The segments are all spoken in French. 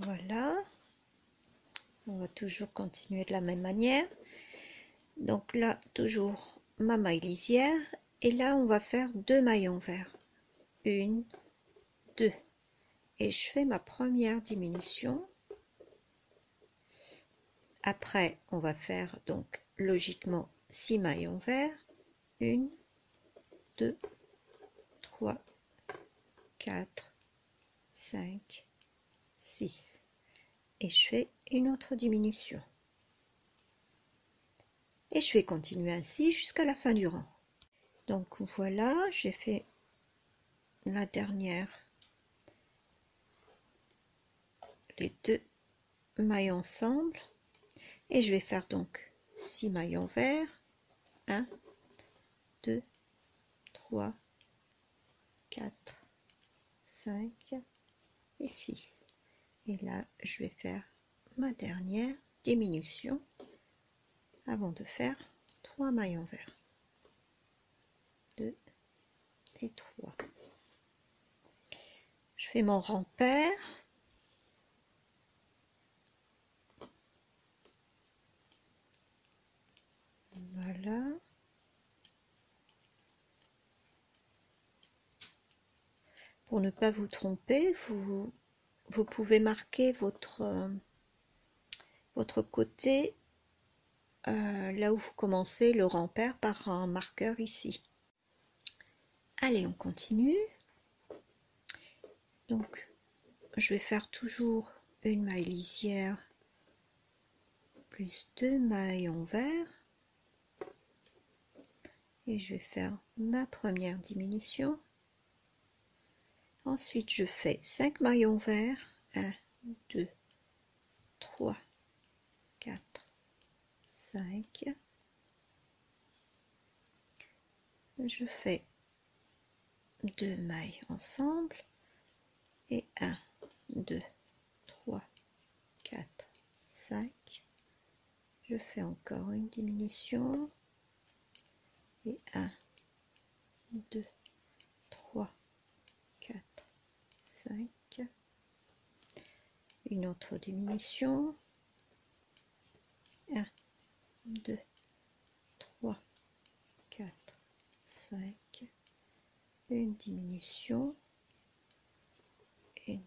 Voilà, on va toujours continuer de la même manière. Donc là, toujours ma maille lisière, et là on va faire 2 mailles envers, 1, 2, et je fais ma première diminution. Après on va faire donc logiquement 6 mailles envers, 1, 2, 3, 4, 5, 6, et je fais une autre diminution. Et je vais continuer ainsi jusqu'à la fin du rang. Donc voilà, j'ai fait la dernière, les 2 mailles ensemble, et je vais faire donc 6 mailles envers, 1, 2, 3, 4, 5 et 6. Et là, je vais faire ma dernière diminution avant de faire 3 mailles envers, 2 et 3. Je fais mon rang pair. Voilà. Pour ne pas vous tromper, vous pouvez marquer votre côté là où vous commencez le rang pair par un marqueur ici. Allez, on continue. Donc, je vais faire toujours une maille lisière plus 2 mailles envers. Et je vais faire ma première diminution. Ensuite, je fais 5 mailles envers. 1, 2, 3, 4, 5. Je fais 2 mailles ensemble. Et 1, 2, 3, 4, 5. Je fais encore une diminution. Et 1, 2, 3, 4, 5. Une autre diminution. 1, 2, 3, 4, 5. Une diminution. 1,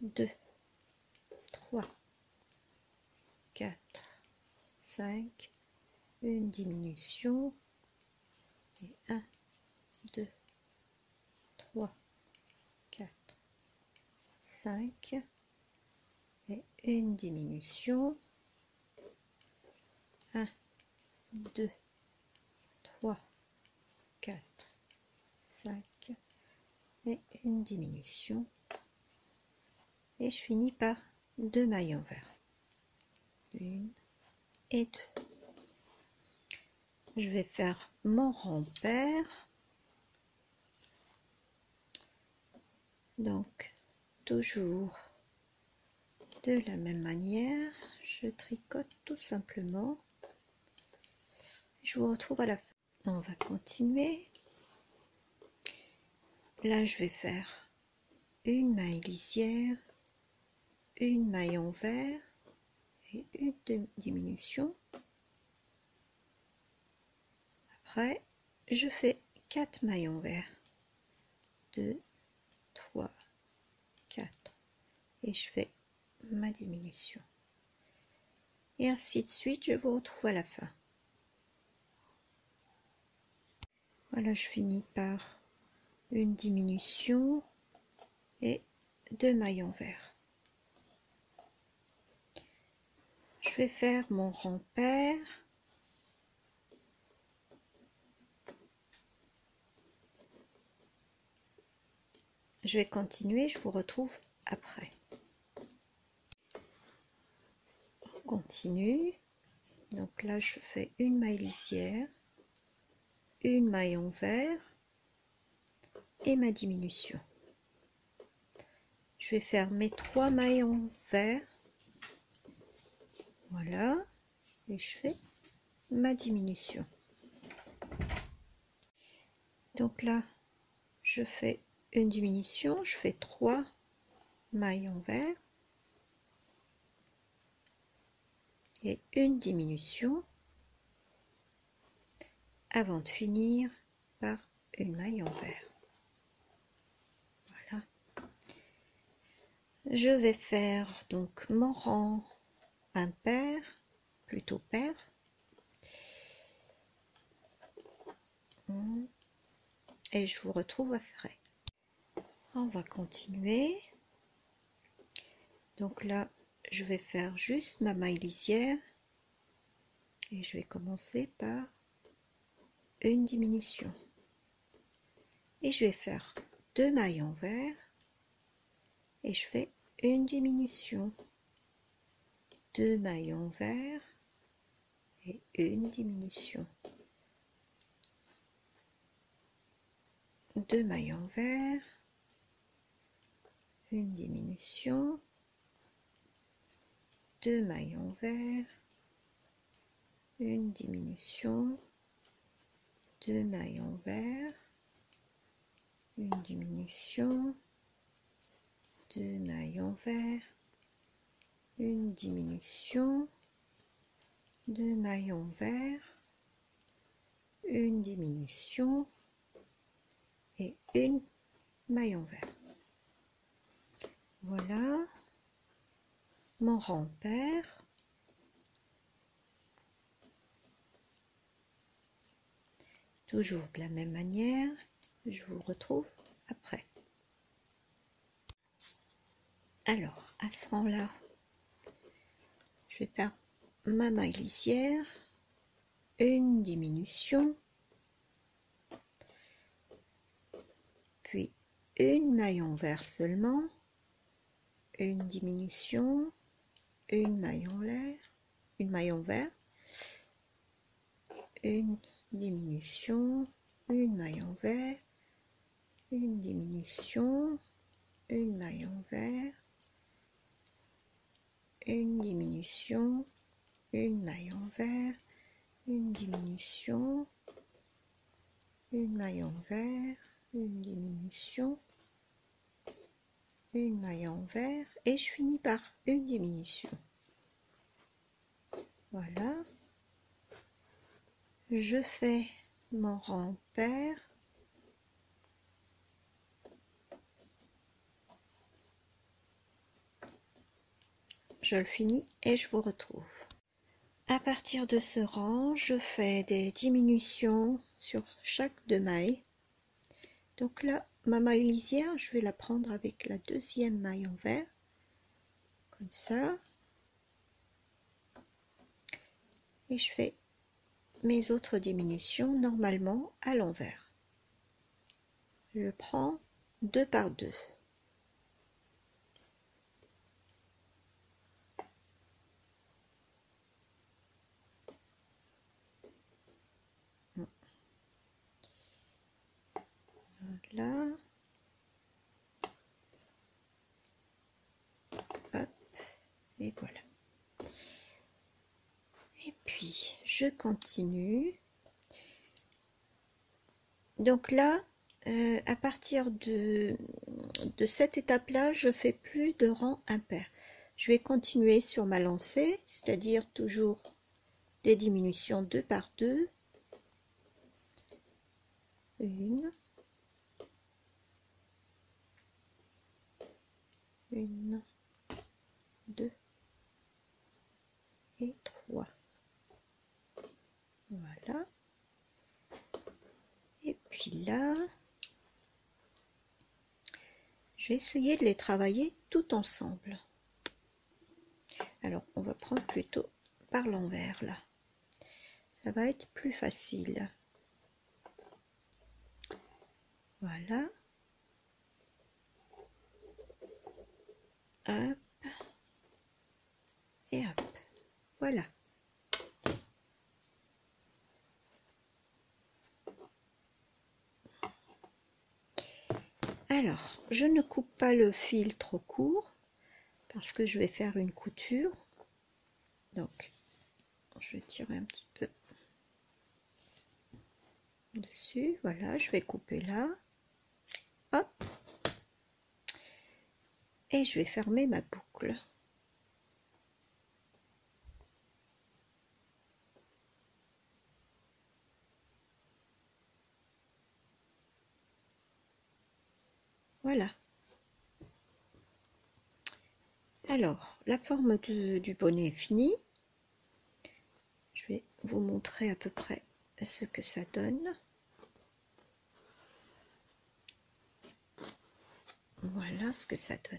2, 3, 4, 5. Une diminution. Et 1, 2, 3, 4, 5. Et une diminution. 1, 2, 3, 4, 5. Et une diminution. Et je finis par 2 mailles envers. 1 et 2. Je vais faire mon rang pair. Donc, toujours de la même manière, je tricote tout simplement. Je vous retrouve à la fin. On va continuer. Là, je vais faire une maille lisière, une maille envers et une diminution. Après, je fais 4 mailles envers, 2, 3, 4, et je fais ma diminution. Et ainsi de suite, je vous retrouve à la fin. Voilà, je finis par une diminution et 2 mailles envers. Je vais faire mon rang pair. Je vais continuer, je vous retrouve après. On continue. Donc là, je fais une maille lisière, une maille envers et ma diminution. Je vais faire mes 3 mailles envers. Voilà. Et je fais ma diminution. Donc là, je fais une diminution, je fais 3 maille envers et une diminution avant de finir par une maille envers. Voilà. Je vais faire donc mon rang impair, plutôt pair. Et je vous retrouve après. On va continuer. Donc là, je vais faire juste ma maille lisière et je vais commencer par une diminution. Et je vais faire 2 mailles envers et je fais une diminution. 2 mailles envers et une diminution. 2 mailles envers, une diminution, 2 mailles envers, une diminution, 2 mailles envers, une diminution, 2 mailles envers, une diminution, 2 mailles envers, une diminution et une maille envers. Voilà mon rang pair. Toujours de la même manière, je vous retrouve après. Alors à ce rang-là, je vais faire ma maille lisière, une diminution, puis une maille envers seulement, une diminution, une maille envers, une maille envers, une diminution, une maille envers, une diminution, une maille envers, une diminution, une maille envers, une diminution, une maille envers, une diminution, une maille envers et je finis par une diminution. Voilà, je fais mon rang pair. Je le finis et je vous retrouve. À partir de ce rang, je fais des diminutions sur chaque 2 mailles. Donc là, ma maille lisière, je vais la prendre avec la deuxième maille envers, comme ça. Et je fais mes autres diminutions normalement à l'envers. Je prends 2 par 2. Là, hop, et voilà. Et puis je continue. Donc là, à partir de cette étape-là, je fais plus de rang impair. Je vais continuer sur ma lancée, c'est-à-dire toujours des diminutions 2 par 2. Une, 2 et 3. Voilà. Et puis là, je vais essayer de les travailler tout ensemble. Alors, on va prendre plutôt par l'envers là. Ça va être plus facile. Voilà. Hop. Et hop. Voilà. Alors, je ne coupe pas le fil trop court parce que je vais faire une couture. Donc, je vais tirer un petit peu dessus. Voilà, je vais couper là. Hop. et je vais fermer ma boucle. Voilà. Alors, la forme du bonnet est finie. Je vais vous montrer à peu près ce que ça donne. Voilà ce que ça donne.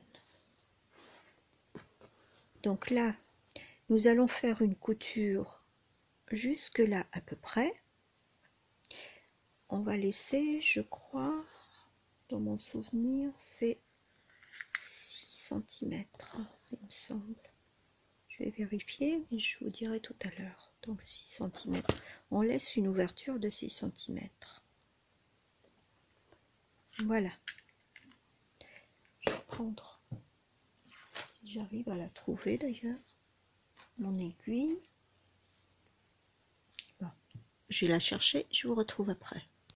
Donc là, nous allons faire une couture jusque là à peu près. On va laisser, je crois, dans mon souvenir, c'est 6 cm, il me semble. Je vais vérifier, mais je vous dirai tout à l'heure. Donc 6 cm. On laisse une ouverture de 6 cm. Voilà. Je vais prendre, si j'arrive à la trouver d'ailleurs, mon aiguille. Bon, je vais la chercher, je vous retrouve après.